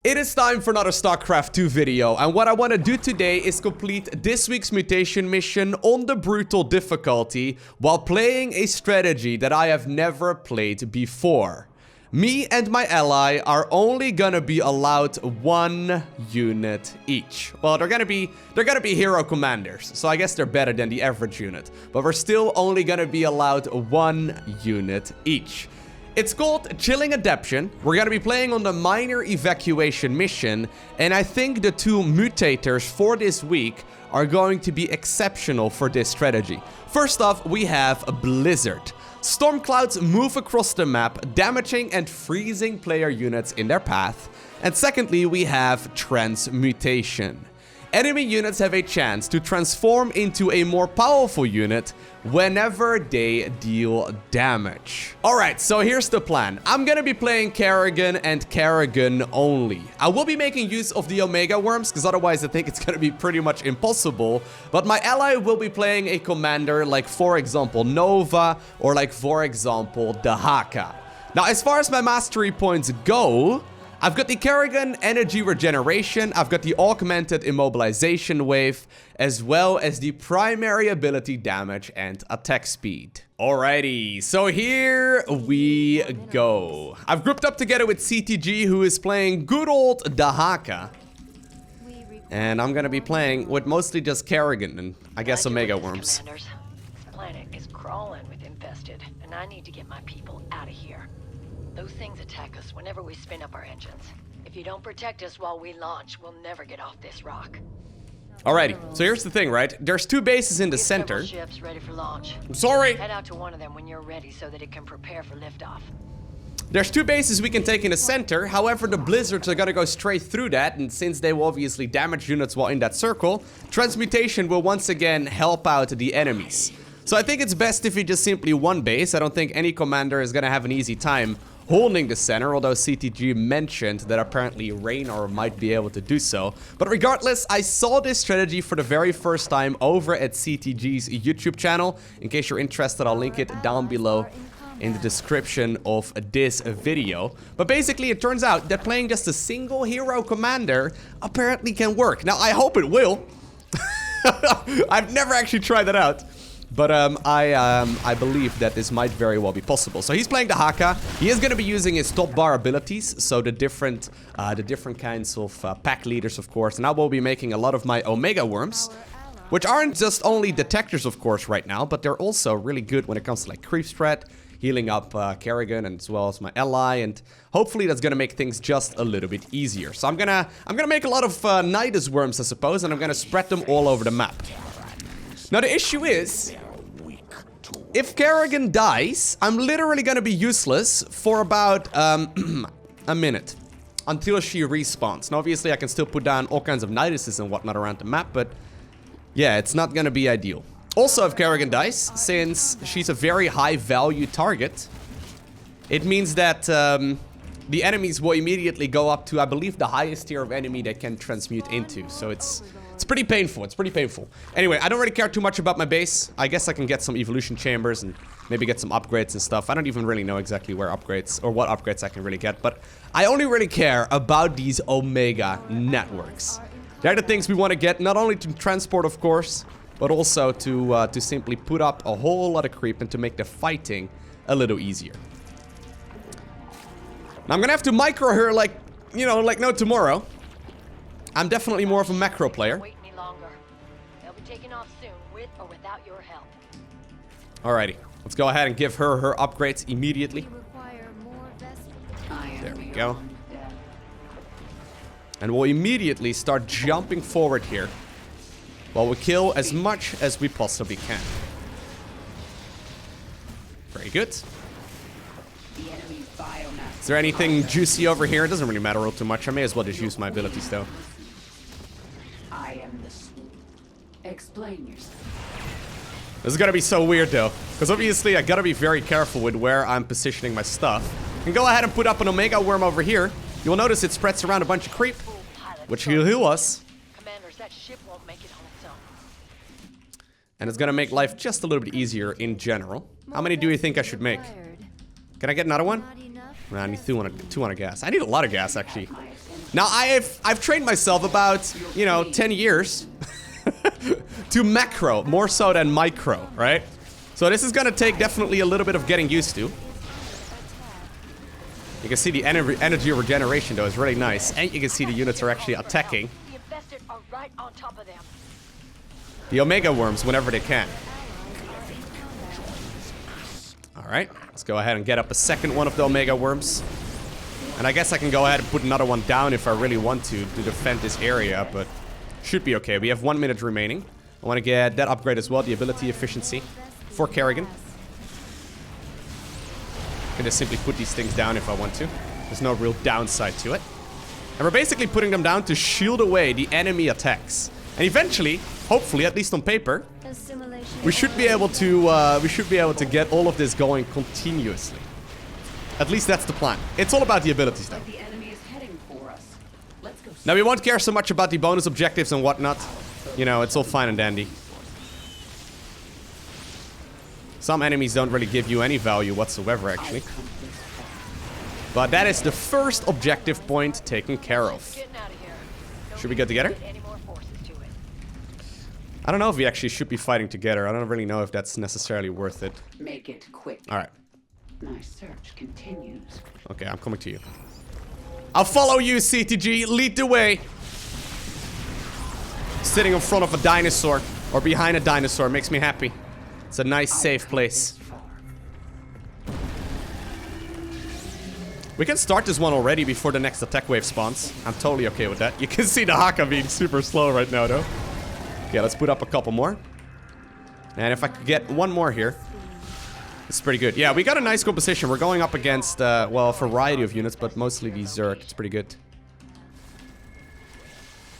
It is time for another StarCraft 2 video, and what I want to do today is complete this week's mutation mission on the brutal difficulty while playing a strategy that I have never played before. Me and my ally are only gonna be allowed one unit each. Well, they're gonna be hero commanders, so I guess they're better than the average unit. But we're still only gonna be allowed one unit each. It's called Chilling Adaption. We're gonna be playing on the minor evacuation mission, and I think the two mutators for this week are going to be exceptional for this strategy. First off, we have a Blizzard. Storm clouds move across the map, damaging and freezing player units in their path. And secondly, we have Transmutation. Enemy units have a chance to transform into a more powerful unit whenever they deal damage. Alright, so here's the plan. I'm gonna be playing Kerrigan and Kerrigan only. I will be making use of the Omega Worms, because otherwise I think it's gonna be pretty much impossible. But my ally will be playing a commander like, for example, Nova, or like, for example, Dehaka. Now, as far as my mastery points go, I've got the Kerrigan Energy Regeneration, I've got the Augmented Immobilization Wave, as well as the primary ability damage and attack speed. Alrighty, so here we go. I've grouped up together with CTG, who is playing good old Dehaka. And I'm gonna be playing with mostly just Kerrigan and I guess Omega Worms. This planet is crawling with infested, and I need to get my people out of here. Those things attack us whenever we spin up our engines. If you don't protect us while we launch, we'll never get off this rock. Alrighty, so here's the thing, right? There's two bases in the center. Ships ready for launch. I'm sorry. Head out to one of them when you're ready so that it can prepare for liftoff. There's two bases we can take in the center, however the Blizzards are gonna go straight through that, and since they will obviously damage units while in that circle, Transmutation will once again help out the enemies. So I think it's best if we just simply one base. I don't think any commander is gonna have an easy time holding the center, although CTG mentioned that apparently Raynor might be able to do so. But regardless, I saw this strategy for the very first time over at CTG's YouTube channel. In case you're interested, I'll link it down below in the description of this video. But basically, it turns out that playing just a single hero commander apparently can work. Now, I hope it will. I've never actually tried that out. But I believe that this might very well be possible. So he's playing Dehaka. He is going to be using his top bar abilities, so the different kinds of pack leaders, of course. And I will be making a lot of my Omega Worms, which aren't just only detectors, of course, right now, but they're also really good when it comes to like creep spread, healing up Kerrigan, and as well as my ally, and hopefully that's gonna make things just a little bit easier. So I'm gonna make a lot of Nidus Worms, I suppose, and I'm gonna spread them all over the map. Now the issue is, if Kerrigan dies, I'm literally gonna be useless for about a minute until she respawns. Now obviously I can still put down all kinds of Niduses and whatnot around the map, but yeah, it's not gonna be ideal. Also, if Kerrigan dies, since she's a very high value target, it means that the enemies will immediately go up to, I believe, the highest tier of enemy they can transmute into. So it's pretty painful. It's pretty painful. Anyway, I don't really care too much about my base. I guess I can get some evolution chambers and maybe get some upgrades and stuff. I don't even really know exactly where upgrades or what upgrades I can really get, but I only really care about these Omega networks. They're the things we want to get, not only to transport, of course, but also to simply put up a whole lot of creep and to make the fighting a little easier. Now, I'm gonna have to micro her like, you know, like no tomorrow. I'm definitely more of a macro player. Wait any longer. They'll be taking off soon, with or without your help. Alrighty, let's go ahead and give her upgrades immediately. There we go. And we'll immediately start jumping forward here while we kill as much as we possibly can. Very good. Is there anything juicy over here? It doesn't really matter all too much. I may as well just use my abilities though. I am the swoop. Explain yourself. This is gonna be so weird though, because obviously I gotta be very careful with where I'm positioning my stuff. I can go ahead and put up an Omega Worm over here. You'll notice it spreads around a bunch of creep, which will heal us. Commanders, that ship won't make it on its own. And it's gonna make life just a little bit easier in general. How many do you think I should make? Can I get another one? No, I need 200 gas. I need a lot of gas, actually. Now, I've trained myself about, you know, 10 years to macro, more so than micro, right? So this is gonna take definitely a little bit of getting used to. You can see the energy regeneration, though, is really nice. And you can see the units are actually attacking The infested are right on top of them. the Omega Worms whenever they can. Alright, let's go ahead and get up a second one of the Omega Worms. And I guess I can go ahead and put another one down if I really want to defend this area, but should be okay. We have 1 minute remaining. I want to get that upgrade as well, the ability efficiency for Kerrigan. I can just simply put these things down if I want to. There's no real downside to it. And we're basically putting them down to shield away the enemy attacks. And eventually, hopefully, at least on paper, we should be able to get all of this going continuously. At least that's the plan. It's all about the abilities now. The enemy is heading for us. Let's go. Now we won't care so much about the bonus objectives and whatnot. You know, it's all fine and dandy. Some enemies don't really give you any value whatsoever, actually. But that is the first objective point taken care of. Getting out of here. Should we get together? Get any more forces to it. I don't know if we actually should be fighting together. I don't really know if that's necessarily worth it. Make it quick. Alright. My search continues. Okay, I'm coming to you. I'll follow you, CTG. Lead the way. Sitting in front of a dinosaur, or behind a dinosaur, makes me happy. It's a nice, safe place. We can start this one already before the next attack wave spawns. I'm totally okay with that. You can see the Dehaka being super slow right now, though. Okay, let's put up a couple more. And if I could get one more here, it's pretty good. Yeah, we got a nice composition. We're going up against, well, a variety of units, but mostly the Zerg. It's pretty good.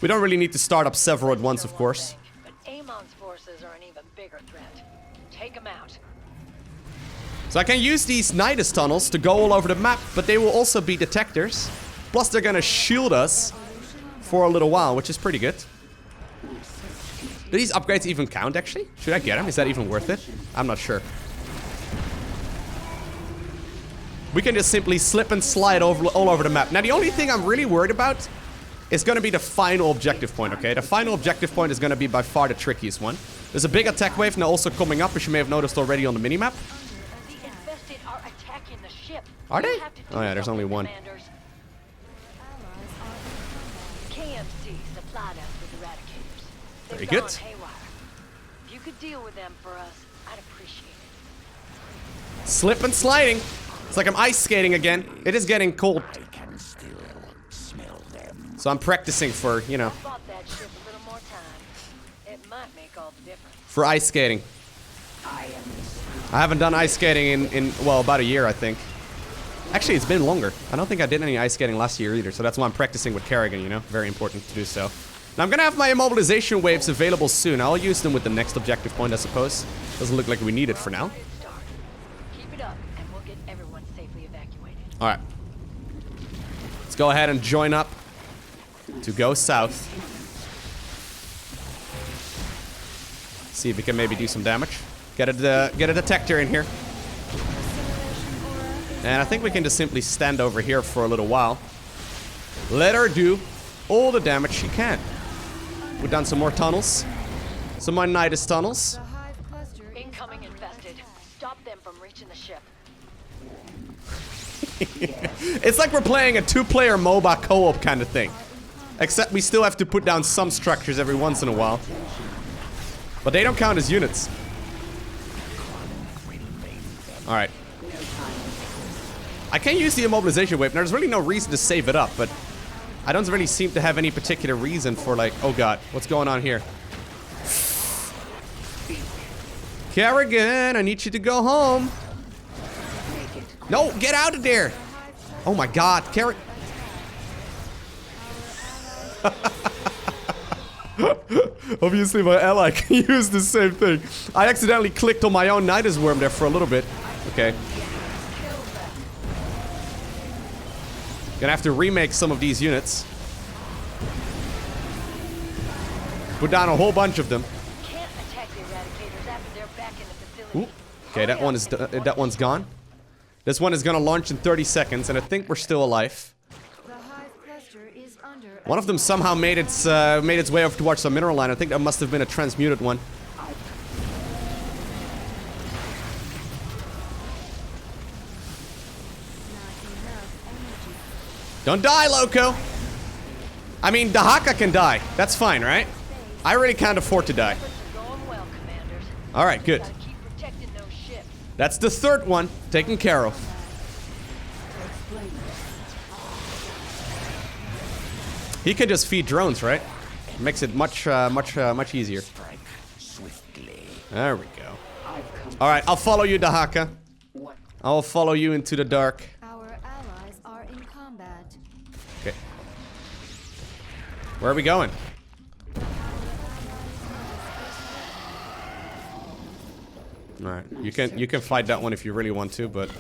We don't really need to start up several at once, of course. But Amon's forces are an even bigger threat. Take them out. So I can use these Nidus tunnels to go all over the map, but they will also be detectors. Plus, they're gonna shield us for a little while, which is pretty good. Do these upgrades even count, actually? Should I get them? Is that even worth it? I'm not sure. We can just simply slip and slide all over the map. Now, the only thing I'm really worried about is going to be the final objective point, okay? The final objective point is going to be by far the trickiest one. There's a big attack wave now also coming up, as you may have noticed already on the minimap. The infested are attacking the ship. Are they? You have to do Oh yeah, there's only something, one. Commanders. KMC supplied us with eradicators. Very They've good. gone haywire. If you could deal with them for us, I'd appreciate it. Slip and sliding. It's like I'm ice skating again. It is getting cold. So I'm practicing for, you know, Bought that ship a little more time. It might make all the difference. for ice skating. I haven't done ice skating in well, about a year, I think. Actually, it's been longer. I don't think I did any ice skating last year either, so that's why I'm practicing with Kerrigan, you know? Very important to do so. Now, I'm gonna have my immobilization waves available soon. I'll use them with the next objective point, I suppose. Doesn't look like we need it for now. Keep it up, and we'll get everyone safely evacuated. Alright. Let's go ahead and join up to go south. See if we can maybe do some damage. Get a detector in here. And I think we can just simply stand over here for a little while. Let her do all the damage she can. We've done some more tunnels. Some more Nidus tunnels. Incoming infested. Stop them from reaching the ship. It's like we're playing a two-player MOBA co-op kind of thing. Except we still have to put down some structures every once in a while. But they don't count as units. Alright. I can use the immobilization wave. Now, there's really no reason to save it up, but I don't really seem to have any particular reason for, like, oh god, what's going on here? Kerrigan, I need you to go home. No, get out of there. Oh my god, Kerrigan. Obviously, my ally can use the same thing. I accidentally clicked on my own Nidus worm there for a little bit. Okay. Gonna have to remake some of these units. Put down a whole bunch of them. Can't attack the eradicators after they're back in the facility. Ooh. Okay, that one's gone. This one is gonna launch in 30 seconds, and I think we're still alive. The hive cluster is One of them somehow made its way over towards the mineral line. I think that must have been a transmuted one. Don't die, Lowko! I mean, Dehaka can die. That's fine, right? I really can't afford to die. Alright, good. That's the third one taken care of. He can just feed drones, right? Makes it much easier. There we go. Alright, I'll follow you, Dehaka. I'll follow you into the dark. Okay. Where are we going? Alright, you can fight that one if you really want to, but...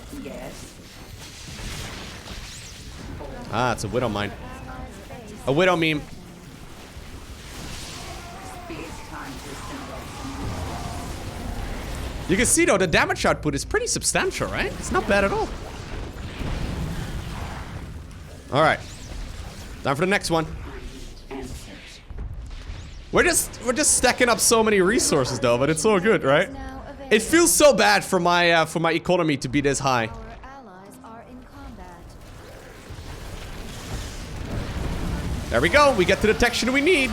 Ah, it's a Widow mine. A Widow meme. You can see though, the damage output is pretty substantial, right? It's not bad at all. Alright. Time for the next one. We're just stacking up so many resources though, but it's all good, right? It feels so bad for my economy to be this high. There we go. We get the detection we need.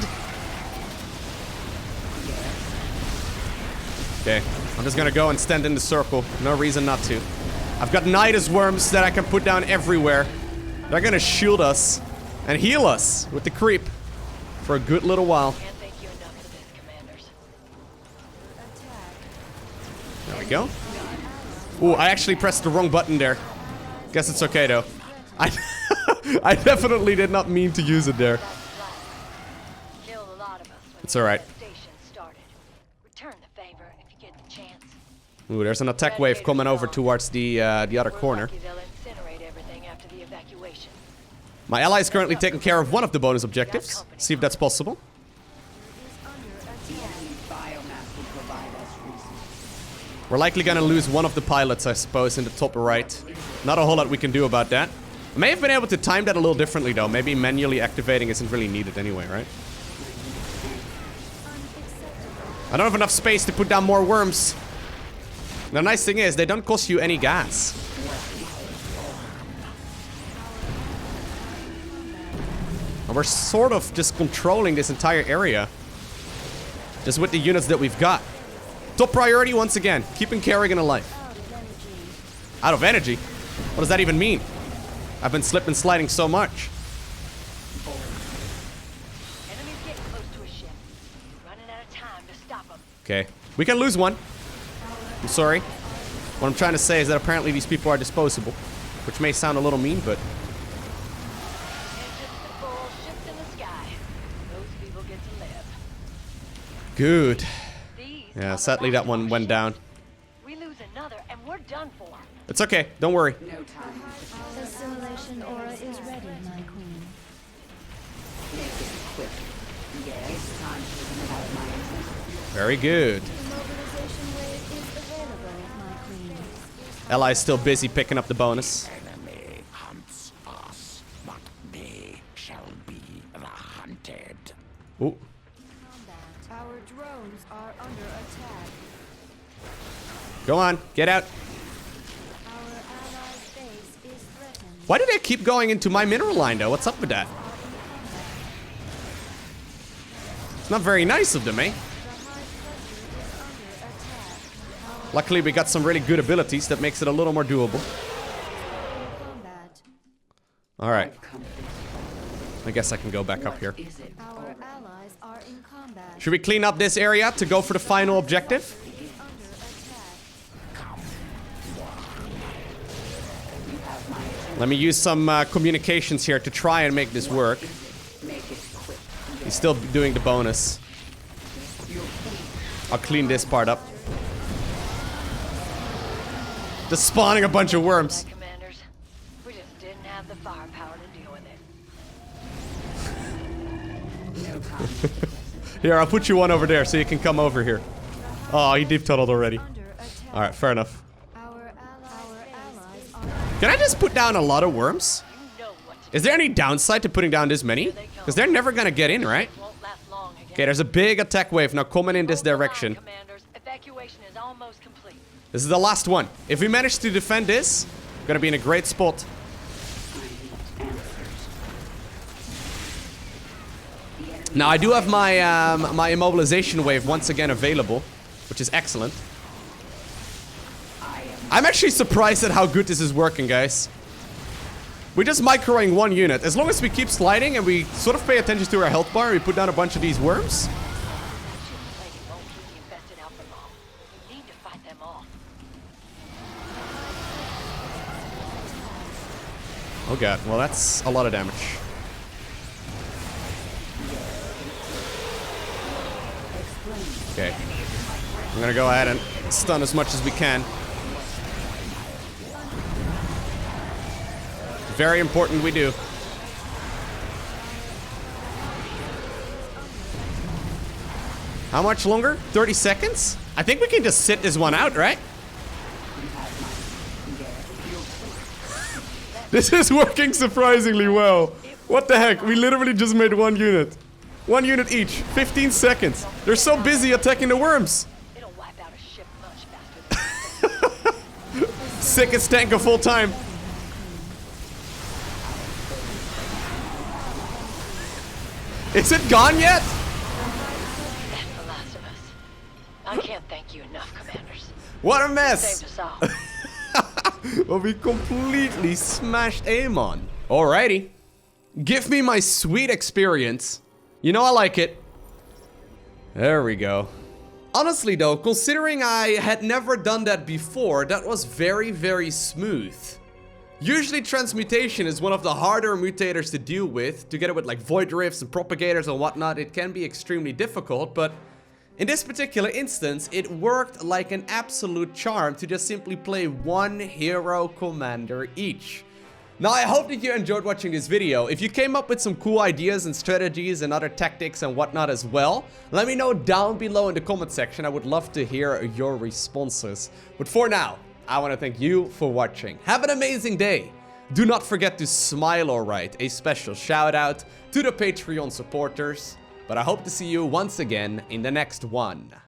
Okay. I'm just gonna go and stand in the circle. No reason not to. I've got Nidus worms that I can put down everywhere. They're gonna shield us and heal us with the creep for a good little while. There we go. Ooh, I actually pressed the wrong button there. Guess it's okay though. I definitely did not mean to use it there. It's alright. Ooh, there's an attack wave coming over towards the other corner. My ally is currently taking care of one of the bonus objectives. See if that's possible. We're likely gonna lose one of the pilots, I suppose, in the top right. Not a whole lot we can do about that. I may have been able to time that a little differently, though. Maybe manually activating isn't really needed anyway, right? I don't have enough space to put down more worms. The nice thing is, they don't cost you any gas. And we're sort of just controlling this entire area. Just with the units that we've got. Top priority once again, keeping Kerrigan alive. Out of energy? What does that even mean? I've been slip and sliding so much. Okay, we can lose one. I'm sorry. What I'm trying to say is that apparently these people are disposable, which may sound a little mean, but good. Yeah, sadly that one went down. We lose another and we're done for. It's okay, don't worry. The simulation aura is ready, my queen. Very good. The mobilization wave is available, my queen. Ally is still busy picking up the bonus. Enemy hunts us, but they shall be the hunted. Ooh. Our drones are under attack. Go on, get out. Our allies' base is threatened. Why do they keep going into my mineral line though? What's up with that? It's not very nice of them, eh? The high pressure is under attack. Luckily we got some really good abilities that makes it a little more doable. Combat. Alright. I guess I can go back up here. Our allies are in combat. Should we clean up this area to go for the final objective? Is under attack. Let me use some communications here to try and make this work. He's still doing the bonus. I'll clean this part up. Just spawning a bunch of worms. Commanders, we just didn't have the firepower to deal with it. Here, I'll put you one over there so you can come over here. Oh, he deep tunneled already. Under attack. Alright, fair enough. Our allies are Can I just put down a lot of worms? You know what to Is there any downside to putting down this many? they come. Because they're never gonna get in, right? Won't last long again. Okay, there's a big attack wave now coming in this Hold the line, direction. Commanders. Evacuation is almost complete. This is the last one. If we manage to defend this, we're gonna be in a great spot. I need answers. The enemy Now, I do have my my immobilization wave once again available, which is excellent. I'm actually surprised at how good this is working, guys. We're just microing one unit. As long as we keep sliding and we sort of pay attention to our health bar, we put down a bunch of these worms. That ship's lady won't keep the infested out for long. We need to fight them off. Oh god, well that's a lot of damage. Okay. I'm gonna go ahead and stun as much as we can. Very important we do. How much longer? 30 seconds? I think we can just sit this one out, right? This is working surprisingly well. What the heck? We literally just made one unit. One unit each. 15 seconds. They're so busy attacking the worms. It'll wipe out a ship much faster than Sickest tank of all time. Is it gone yet? That's the last of us. I can't thank you enough, Commanders. What a Saved mess. us all. Well, we completely smashed Amon. Alrighty. Give me my sweet experience. You know I like it. There we go. Honestly though, considering I had never done that before, that was very, very smooth. Usually Transmutation is one of the harder mutators to deal with. Together with like Void Rifts and Propagators and whatnot, it can be extremely difficult, but in this particular instance, it worked like an absolute charm to just simply play one hero commander each. Now, I hope that you enjoyed watching this video. If you came up with some cool ideas and strategies and other tactics and whatnot as well, let me know down below in the comment section. I would love to hear your responses. But for now, I want to thank you for watching. Have an amazing day. Do not forget to smile alright. A special shout out to the Patreon supporters. But I hope to see you once again in the next one.